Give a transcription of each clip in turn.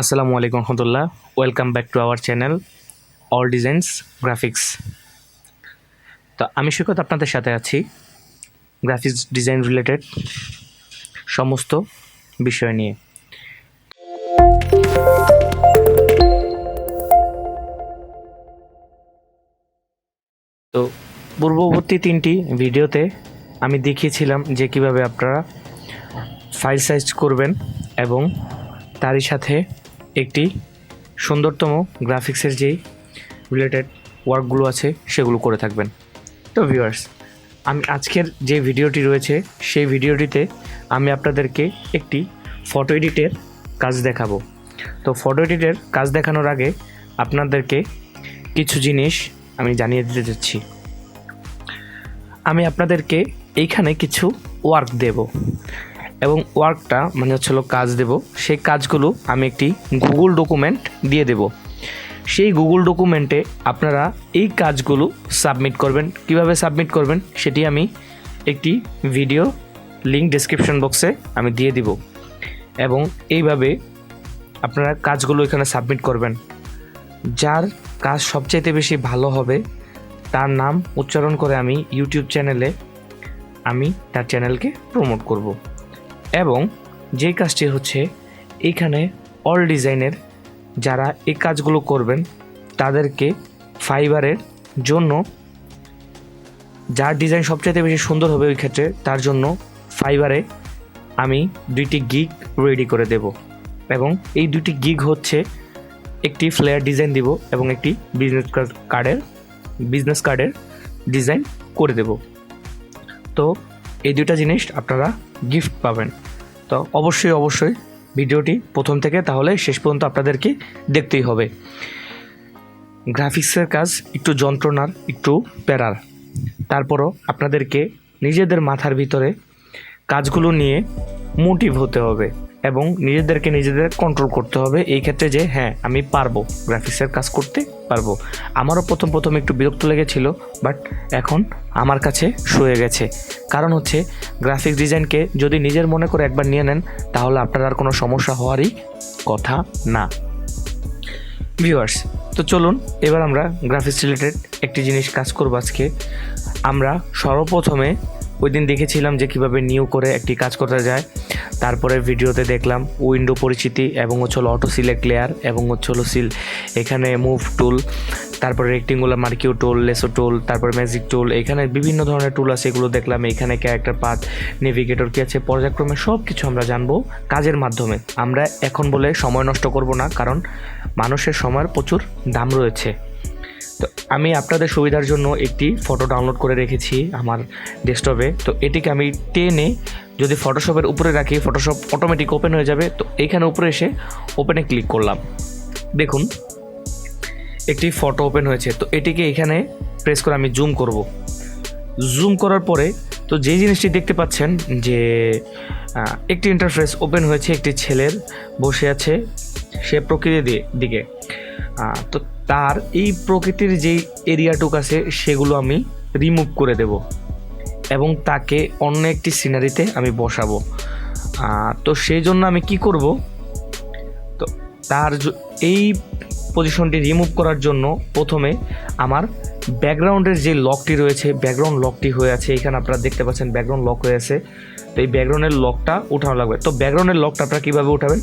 আসসালামু আলাইকুম রহমতুল্লাহ। Welcome back to our channel All Designs Graphics. তো আমি সৈকত আপনাদের সাথে আছি গ্রাফিক্স ডিজাইন রিলেটেড সমস্ত বিষয় নিয়ে। তো পূর্ববর্তী 3টি ভিডিওতে আমি দেখিয়েছিলাম যে কিভাবে আপনারা ফাইল সাইজ করবেন এবং তারই সাথে একটি সুন্দরতম গ্রাফিক্সের যেই রিলেটেড ওয়ার্কগুলো আছে সেগুলো করে থাকবেন। তো ভিউয়ার্স, আমি আজকের যে ভিডিওটি রয়েছে সেই ভিডিওটিতে আমি আপনাদেরকে একটি ফটো এডিটের কাজ দেখাবো। তো ফটো এডিটের কাজ দেখানোর আগে আপনাদেরকে কিছু জিনিস আমি জানিয়ে দিতে যাচ্ছি। আমি আপনাদেরকে এইখানে কিছু ওয়ার্ক দেব এবং ওয়ার্কটা মানে হচ্ছে কাজ দেব। সেই কাজগুলো আমি একটি গুগল ডকুমেন্ট দিয়ে দেব। সেই গুগল ডকুমেন্টে আপনারা এই কাজগুলো সাবমিট করবেন। কিভাবে সাবমিট করবেন সেটি আমি একটি ভিডিও লিঙ্ক ডেসক্রিপশন বক্সে আমি দিয়ে দিব এবং এইভাবে আপনারা কাজগুলো এখানে সাবমিট করবেন। যার কাজ সবচাইতে বেশি ভালো হবে তার নাম উচ্চারণ করে আমি ইউটিউব চ্যানেলে আমি তার চ্যানেলকে প্রমোট করব। এবং যে কাজটি হচ্ছে এইখানে অল ডিজাইনের যারা এই কাজগুলো করবেন তাদেরকে ফাইবারের জন্য যার ডিজাইন সবচেয়ে বেশি সুন্দর হবে ওই ক্ষেত্রে তার জন্য ফাইবারে আমি 2টি গিগ রেডি করে দেব এবং এই 2টি গিগ হচ্ছে একটি ফ্লেয়ার ডিজাইন দিব এবং একটি বিজনেস কার্ডের ডিজাইন করে দেব। তো এই 2টা জিনিস আপনারা গিফট পাবেন। তো অবশ্যই ভিডিওটি প্রথম থেকে তাহলে শেষ পর্যন্ত আপনাদেরকে দেখতেই হবে। গ্রাফিক্সের কাজ একটু যন্ত্রণার, একটু প্যারার, তারপরও আপনাদেরকে নিজেদের মাথার ভিতরে কাজগুলো নিয়ে মোটিভ হতে হবে এবং নিজেদের কন্ট্রোল করতে হবে এই ক্ষেত্রে যে হ্যাঁ আমি পারবো, গ্রাফিক্সের কাজ করতে পারবো। আমারও প্রথম একটু বিরক্ত লেগেছিল, বাট এখন আমার কাছে সয়ে গেছে। কারণ হচ্ছে গ্রাফিক্স ডিজাইনকে যদি নিজের মনে করে একবার নিয়ে নেন তাহলে আপনার আর কোনো সমস্যা হওয়ারই কথা না। ভিউয়ার্স, তো চলুন এবার আমরা গ্রাফিক্স রিলেটেড একটি জিনিস কাজ করব আজকে। আমরা সর্বপ্রথমে ওই দিন দেখেছিলাম যে কীভাবে নিউ করে একটি কাজ করতে যায়। তারপরে ভিডিওতে দেখলাম উইন্ডো পরিচিতি এবং অটো সিলেক্ট লেয়ার এবং এখানে মুভ টুল, তারপরে রেক্টেঙ্গুলার মার্কিউ টুল, লেসো টুল, তারপরে ম্যাজিক টুল, এখানে বিভিন্ন ধরনের টুল আছে এগুলো দেখলাম। এখানে ক্যারেক্টার পাথ, নেভিগেটর কী আছে, পর্যায়ক্রমে সব কিছু আমরা জানবো কাজের মাধ্যমে। আমরা এখন বলে সময় নষ্ট করব না, কারণ মানুষের সময়ের প্রচুর দাম রয়েছে। তো আমি আপনাদের সুবিধার জন্য একটি ফটো ডাউনলোড করে রেখেছি আমার ডেস্কটপে। তো এটিকে আমি টেনে যদি ফটোশপের উপরে রাখি ফটোশপ অটোমেটিক ওপেন হয়ে যাবে। তো এইখানে উপরে এসে ওপেনে ক্লিক করলাম, দেখুন একটি ফটো ওপেন হয়েছে। তো এটিকে এখানে প্রেস করে আমি জুম করব। জুম করার পরে তো যেই জিনিসটি দেখতে পাচ্ছেন যে একটি ইন্টারফেস ওপেন হয়েছে, একটি ছেলের বসে আছে সে প্রকৃতির দিকে। তো তার এই প্রকৃতির যেই এরিয়াটুক আছে সেগুলো আমি রিমুভ করে দেব এবং তাকে অন্য একটি সিনারিতে আমি বসাবো। তো সেই জন্য আমি কি করব, তো তার এই পজিশনটি রিমুভ করার জন্য প্রথমে আমার ব্যাকগ্রাউন্ডের যে লকটি রয়েছে, ব্যাকগ্রাউন্ড লকটি হয়ে আছে এখানে আপনারা দেখতে পাচ্ছেন ব্যাকগ্রাউন্ড লক হয়ে আছে। তো এই ব্যাকগ্রাউন্ডের লকটা উঠানো লাগবে। তো ব্যাকগ্রাউন্ডের লকটা আপনারা কীভাবে উঠাবেন,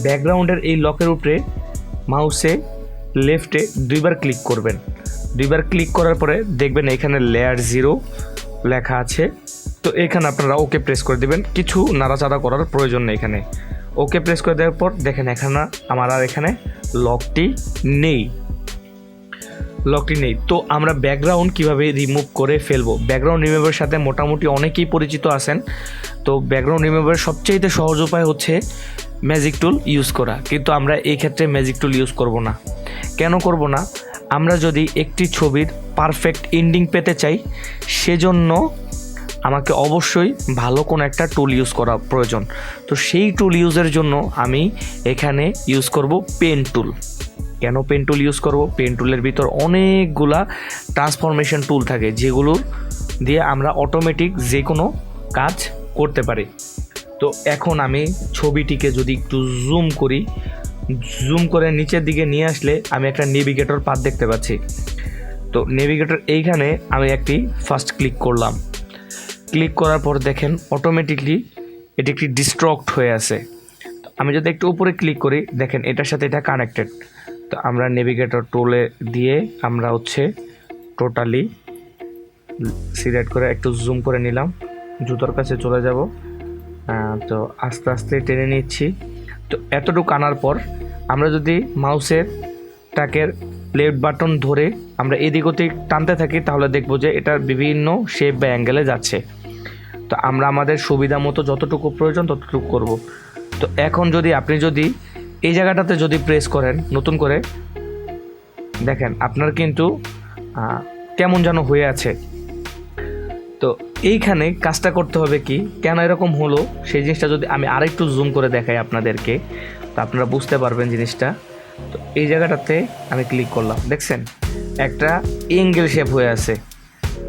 ব্যাকগ্রাউন্ডের এই লকের উপরে মাউসে লেফটে 2বার ক্লিক করবেন। 2বার ক্লিক করার পরে দেখবেন এখানে লেয়ার 0 লেখা আছে। তো এখানে আপনারা ওকে প্রেস করে দেবেন, কিছু নাড়াচাড়া করার প্রয়োজন নেই। এখানে ওকে প্রেস করে দেওয়ার পর দেখেন এখানে আমার আর এখানে লকটি নেই। তো আমরা ব্যাকগ্রাউন্ড কিভাবে রিমুভ করে ফেলবো, ব্যাকগ্রাউন্ড রিমুভের সাথে মোটামুটি অনেকেই পরিচিত আছেন। তো ব্যাকগ্রাউন্ড রিমুভের সবচেয়ে সহজ উপায় হচ্ছে ম্যাজিক টুল ইউজ করা, কিন্তু আমরা এই ক্ষেত্রে ম্যাজিক টুল ইউজ করব না। কেন করব না, আমরা যদি একটি ছবির পারফেক্ট এন্ডিং পেতে চাই সেজন্য আমাকে অবশ্যই ভালো কোনো একটা টুল ইউজ করা প্রয়োজন। তো সেই টুল ইউজের জন্য আমি এখানে ইউজ করব পেন টুল। কেন পেন টুল ইউজ করব, পেন টুলের ভিতর অনেকগুলা ট্রান্সফরমেশন টুল থাকে যেগুলো দিয়ে আমরা অটোমেটিক যে কোনো কাজ করতে পারি। তো এখন আমি ছবিটিকে যদি একটু জুম করি জুম করে নিচের দিকে নিয়ে আসলে আমি একটা নেভিগেটর পাথ দেখতে পাচ্ছি। তো নেভিগেটর এইখানে আমি একটি ফার্স্ট ক্লিক করলাম। ক্লিক করার পর দেখেন অটোমেটিকলি এটি একটি ডিস্ট্রক্ট হয়ে আছে। আমি যদি একটু উপরে ক্লিক করি দেখেন এটার সাথে এটা কানেক্টেড। তো আমরা নেভিগেটর টুলে দিয়ে আমরা হচ্ছে টোটালি সিলেক্ট করে একটু জুম করে নিলাম, জুতোর কাছে চলে যাব। তো আস্তে আস্তে টেনে নিচ্ছি। তো এতটুকু আনার পর আমরা যদি মাউসের টাকের লেফট বাটন ধরে আমরা এদিক ওদিক টানতে থাকি তাহলে দেখব যে এটা বিভিন্ন শেপ বা অ্যাঙ্গেলে যাচ্ছে। তো আমরা আমাদের সুবিধা মতো যতটুকু প্রয়োজন ততটুকু করব। তো এখন যদি আপনি যদি এই জায়গাটাতে যদি প্রেস করেন নতুন করে দেখেন আপনার কিন্তু কেমন যেন হয়ে আছে। তো এইখানে কাজটা করতে হবে কি, কেন এরকম হলো সেই জিনিসটা যদি আমি আরেকটু জুম করে দেখাই আপনাদেরকে তো আপনারা বুঝতে পারবেন জিনিসটা। তো এই জায়গাটাতে আমি ক্লিক করলাম, দেখছেন একটা অ্যাঙ্গেল শেপ হয়ে আছে।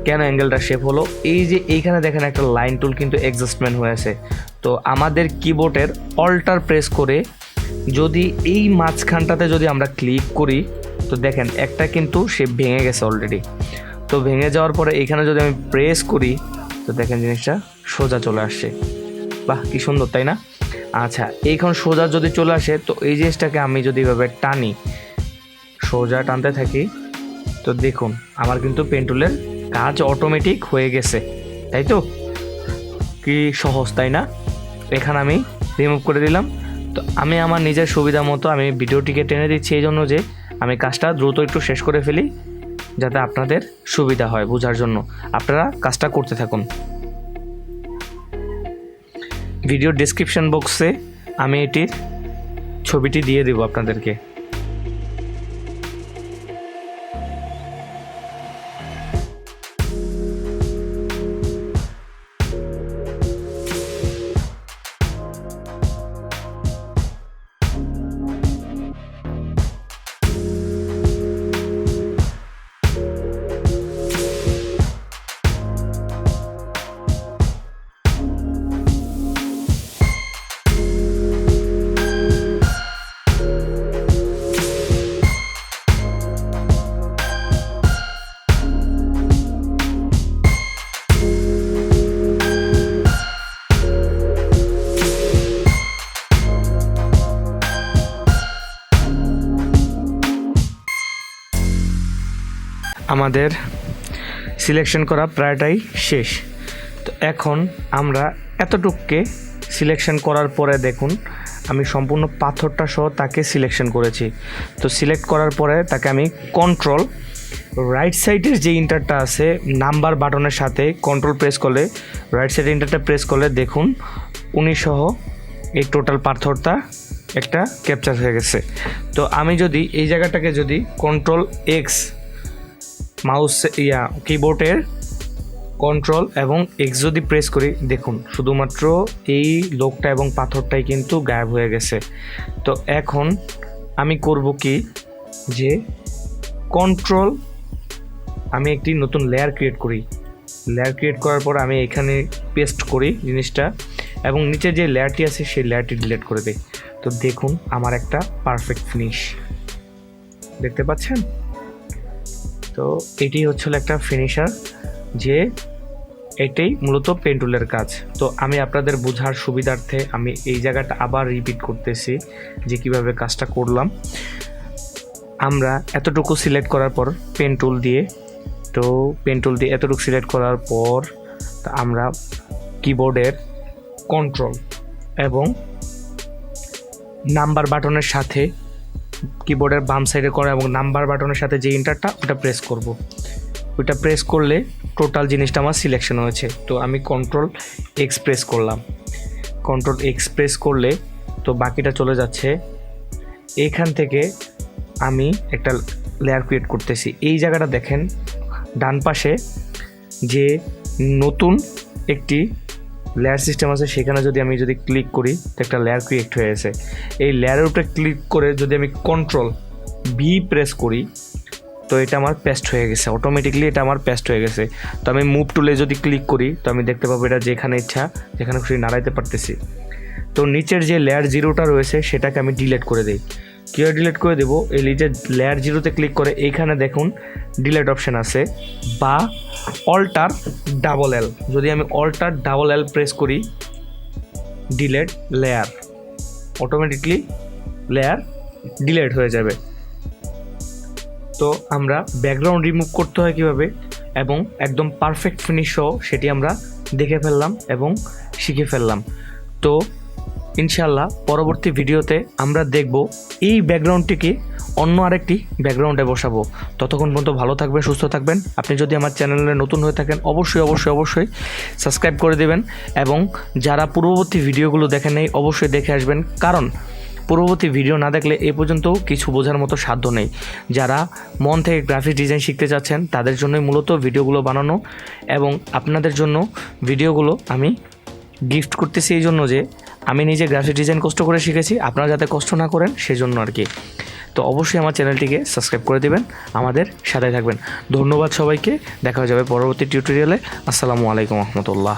কেন অ্যাঙ্গেলটা শেপ হলো, এই যে এইখানে দেখেন একটা লাইন টুল কিন্তু অ্যাডজাস্টমেন্ট হয়ে আছে। তো আমাদের কিবোর্ডের অল্টার প্রেস করে যদি এই মাঝখানটাতে যদি আমরা ক্লিক করি তো দেখেন একটা কিন্তু শেপ ভেঙে গেছে অলরেডি। তো ভেঙে যাওয়ার পরে এখানে যদি আমি প্রেস করি তো দেখেন জিনিসটা সোজা চলে আসছে। বাহ কি সুন্দর, তাই না? আচ্ছা, এইখান সোজা যদি চলে আসে তো এই জিনিসটাকে আমি যদি এভাবে টানি, সোজা টানতে থাকি তো দেখুন আমার কিন্তু পেন টুলের কাজ অটোমেটিক হয়ে গেছে, তাই তো? কি সহজ, তাই না? এখানে আমি রিমুভ করে দিলাম। তো আমি আমার নিজের সুবিধা মতো আমি ভিডিওটিকে টেনে দিচ্ছি এই জন্য যে আমি কাজটা দ্রুত একটু শেষ করে ফেলি যাতে আপনাদের সুবিধা হয় বোঝার জন্য। আপনারা কাজটা করতে থাকুন। ভিডিও ডেসক্রিপশন বক্সে আমি এটির ছবিটি দিয়ে দেব আপনাদেরকে। আমাদের সিলেকশন করা প্রায়টাই শেষ। তো এখন আমরা এতটুকুকে সিলেকশন করার পরে দেখুন আমি সম্পূর্ণ পাথরটা সহ তাকে সিলেকশন করেছি। তো সিলেক্ট করার পরে তাকে আমি কন্ট্রোল রাইট সাইডের যে ইন্টারটা আছে নাম্বার বাটনের সাথে কন্ট্রোল প্রেস করলে রাইট সাইডের ইন্টারটা প্রেস করলে দেখুন উনি সহ এই টোটাল পাথরটা একটা ক্যাপচার হয়ে গেছে। তো আমি যদি এই জায়গাটাকে যদি কন্ট্রোল এক্স মাউস কিবোর্ডের কন্ট্রোল এবং এক্স যদি প্রেস করি দেখুন শুধুমাত্র এই লোকটা এবং পাথরটাই কিন্তু গায়েব হয়ে গেছে। তো এখন আমি করব কি যে কন্ট্রোল আমি একটি নতুন লেয়ার ক্রিয়েট করি। লেয়ার ক্রিয়েট করার পর আমি এখানে পেস্ট করি জিনিসটা এবং নিচে যে লেয়ারটি আছে সেই লেয়ারটি ডিলিট করে দিই। তো দেখুন আমার একটা পারফেক্ট ফিনিশ দেখতে পাচ্ছেন। তো এটি হচ্ছিল একটা ফিনিশার, যে এটাই মূলত পেন টুলের কাজ। তো আমি আপনাদের বোঝার সুবিধার্থে আমি এই জায়গাটা আবার রিপিট করতেছি যে কিভাবে কাজটা করলাম। আমরা এতটুকু সিলেক্ট করার পর পেন টুল দিয়ে এতটুকু সিলেক্ট করার পর আমরা কিবোর্ডের কন্ট্রোল এবং নাম্বার বাটনের সাথে কিবোর্ডের বাম সাইডে করা এবং নাম্বার বাটনের সাথে যে ইন্টারটা ওটা প্রেস করব। ওইটা প্রেস করলে টোটাল জিনিসটা আমার সিলেকশন হয়েছে। তো আমি কন্ট্রোল এক্স প্রেস করলাম। কন্ট্রোল এক্স প্রেস করলে তো বাকিটা চলে যাচ্ছে। এইখান থেকে আমি একটা লেয়ার ক্রিয়েট করতেছি। এই জায়গাটা দেখেন ডান পাশে যে নতুন একটি লেয়ার সিস্টেম আছে সেখানে যদি আমি ক্লিক করি তো একটা লেয়ার ক্রিয়েট হয়ে গেছে। এই লেয়ারের উপরে ক্লিক করে যদি আমি কন্ট্রোল বি প্রেস করি তো এটা আমার পেস্ট হয়ে গেছে, অটোমেটিকলি এটা আমার পেস্ট হয়ে গেছে। তো আমি মুভ টুলে যদি ক্লিক করি তো আমি দেখতে পাবো এটা যেখানে ইচ্ছা যেখানে খুশি নাড়াইতে পারতেছি। তো নিচের যে লেয়ার জিরোটা রয়েছে সেটাকে আমি ডিলিট করে দিই। কীভাবে ডিলিট করে দেবো, এই যে লেয়ার 0-তে ক্লিক করে এইখানে দেখুন ডিলিট অপশান আছে, বা অল্টার ডাবল এল, যদি আমি অল্টার ডাবল এল প্রেস করি delete layer, automatically layer delete হয়ে যাবে। তো আমরা ব্যাকগ্রাউন্ড রিমুভ করতে হয় কীভাবে এবং একদম পারফেক্ট ফিনিশ সহ সেটি আমরা দেখে ফেললাম এবং শিখে ফেললাম। তো ইনশাল্লাহ পরবর্তী ভিডিওতে আমরা দেখব এই ব্যাকগ্রাউন্ডটিকে অন্য আরেকটি ব্যাকগ্রাউন্ডে বসাবো। ততক্ষণ পর্যন্ত ভালো থাকবেন, সুস্থ থাকবেন। আপনি যদি আমার চ্যানেলে নতুন হয়ে থাকেন অবশ্যই সাবস্ক্রাইব করে দেবেন, এবং যারা পূর্ববর্তী ভিডিওগুলো দেখেন নাই অবশ্যই দেখে আসবেন, কারণ পূর্ববর্তী ভিডিও না দেখলে এ পর্যন্ত কিছু বোঝার মতো সাধ্য নেই। যারা মন থেকে গ্রাফিক্স ডিজাইন শিখতে চাচ্ছেন তাদের জন্যই মূলত ভিডিওগুলো বানানো, এবং আপনাদের জন্য ভিডিওগুলো আমি গিফট করতেছি এই জন্য যে আমি নিজে গ্রাফিক্স ডিজাইন কষ্ট করে শিখেছি, আপনারা যাতে কষ্ট না করেন সেজন্য আর কি। তো অবশ্যই আমার চ্যানেলটিকে সাবস্ক্রাইব করে দেবেন, আমাদের সাথে থাকবেন। ধন্যবাদ সবাইকে, দেখা যাবে পরবর্তী টিউটোরিয়ালে। আসসালামু আলাইকুম রহমতুল্লাহ।